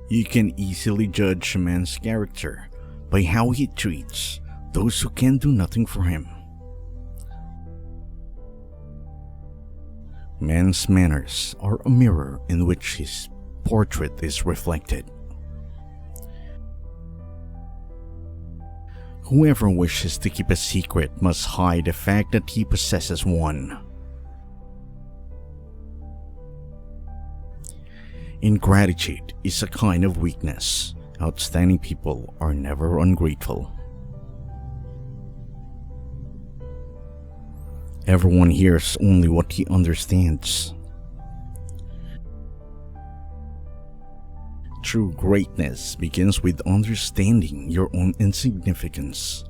You can easily judge a man's character by how he treats those who can do nothing for him. Man's manners are a mirror in which his portrait is reflected. Whoever wishes to keep a secret must hide the fact that he possesses one. Ingratitude is a kind of weakness. Outstanding people are never ungrateful. Everyone hears only what he understands. True greatness begins with understanding your own insignificance.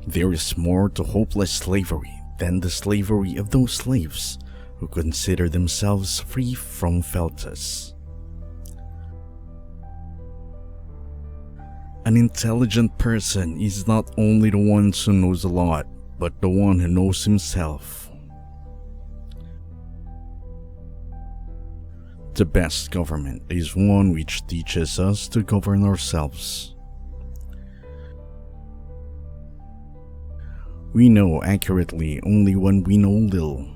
There is more to hopeless slavery than the slavery of those slaves who consider themselves free from feltas. An intelligent person is not only the one who knows a lot, but the one who knows himself. The best government is one which teaches us to govern ourselves. We know accurately only when we know little.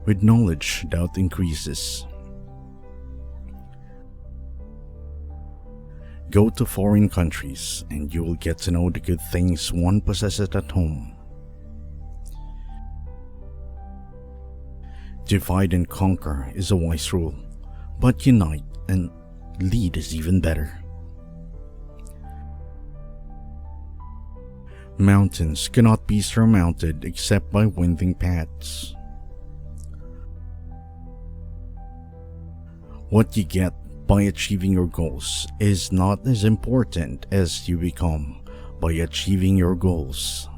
With knowledge, doubt increases. Go to foreign countries and you will get to know the good things one possesses at home. Divide and conquer is a wise rule, but unite and lead is even better. Mountains cannot be surmounted except by winding paths. What you get by achieving your goals is not as important as you become by achieving your goals.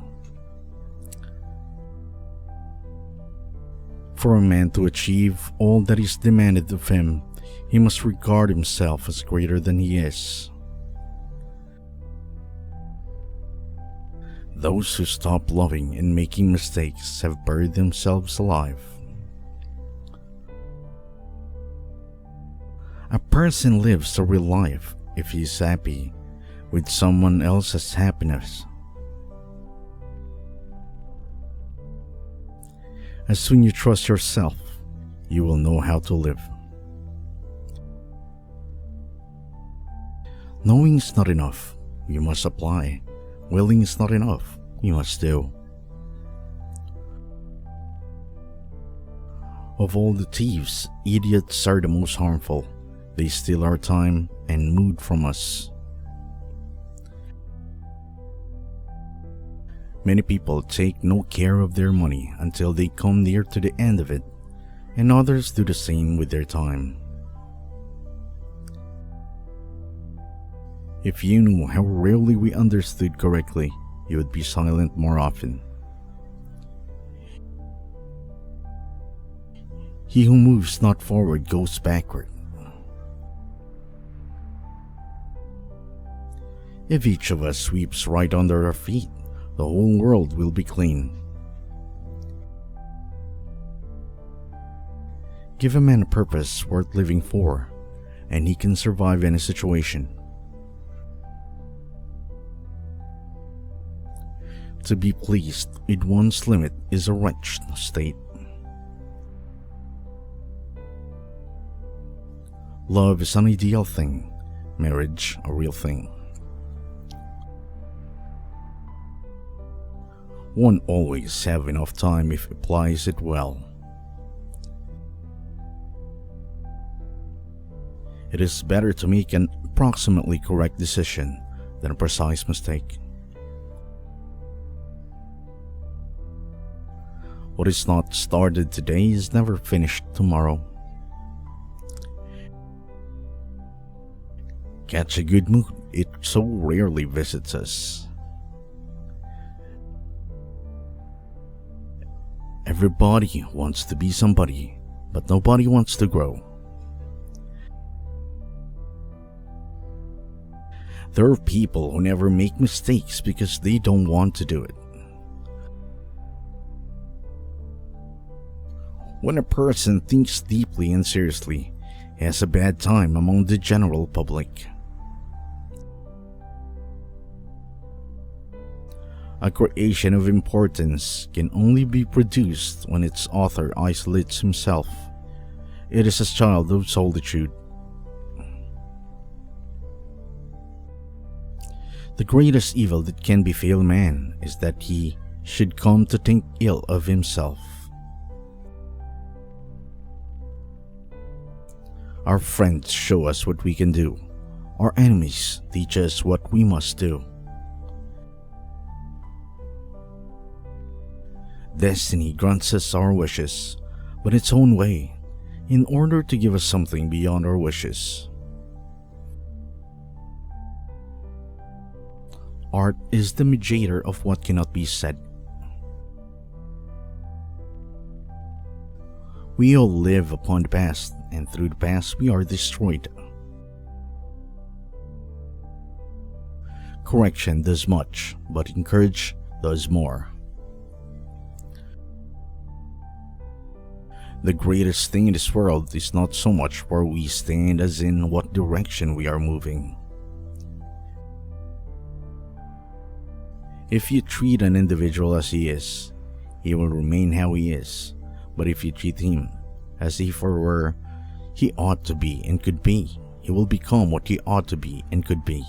For a man to achieve all that is demanded of him, he must regard himself as greater than he is. Those who stop loving and making mistakes have buried themselves alive. A person lives a real life if he is happy with someone else's happiness. As soon as you trust yourself, you will know how to live. Knowing is not enough, you must apply. Willing is not enough, you must do. Of all the thieves, idiots are the most harmful. They steal our time and mood from us. Many people take no care of their money until they come near to the end of it, and others do the same with their time. If you knew how rarely we understood correctly, you would be silent more often. He who moves not forward goes backward. If each of us sweeps right under our feet, the whole world will be clean. Give a man a purpose worth living for, and he can survive any situation. To be pleased with one's limit is a wretched state. Love is an ideal thing, marriage a real thing. One always have enough time if applies it well. It is better to make an approximately correct decision than a precise mistake. What is not started today is never finished tomorrow. Catch a good mood, it so rarely visits us. Everybody wants to be somebody, but nobody wants to grow. There are people who never make mistakes because they don't want to do it. When a person thinks deeply and seriously, he has a bad time among the general public. A creation of importance can only be produced when its author isolates himself. It is a child of solitude. The greatest evil that can befall man is that he should come to think ill of himself. Our friends show us what we can do. Our enemies teach us what we must do. Destiny grants us our wishes, but its own way, in order to give us something beyond our wishes. Art is the mediator of what cannot be said. We all live upon the past, and through the past we are destroyed. Correction does much, but encourage does more. The greatest thing in this world is not so much where we stand as in what direction we are moving. If you treat an individual as he is, he will remain how he is. But if you treat him as if or were he ought to be and could be, he will become what he ought to be and could be.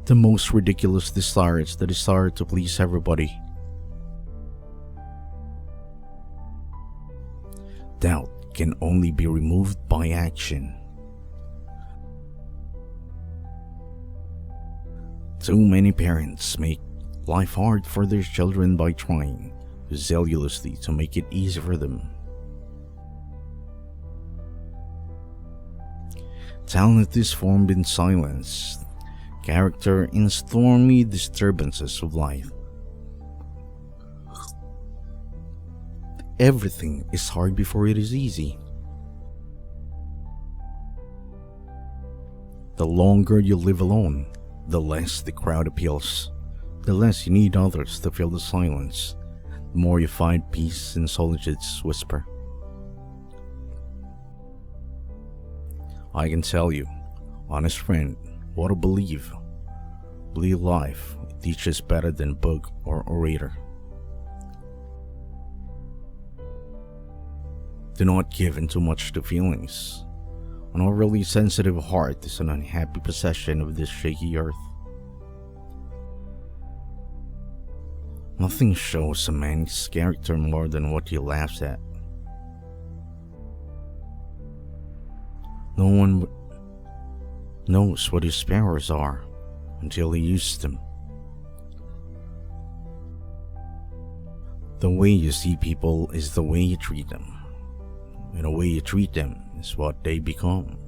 The most ridiculous desire is the desire to please everybody. Doubt can only be removed by action. Too many parents make life hard for their children by trying zealously to make it easy for them. Talent is formed in silence, character in stormy disturbances of life. Everything is hard before it is easy. The longer you live alone, the less the crowd appeals, the less you need others to fill the silence, the more you find peace in solitude's whisper. I can tell you, honest friend, what to believe. Believe life teaches better than book or orator. Do not give in too much to feelings. An overly sensitive heart is an unhappy possession of this shaky earth. Nothing shows a man's character more than what he laughs at. No one knows what his powers are until he uses them. The way you see people is the way you treat them. And the way you treat them is what they become.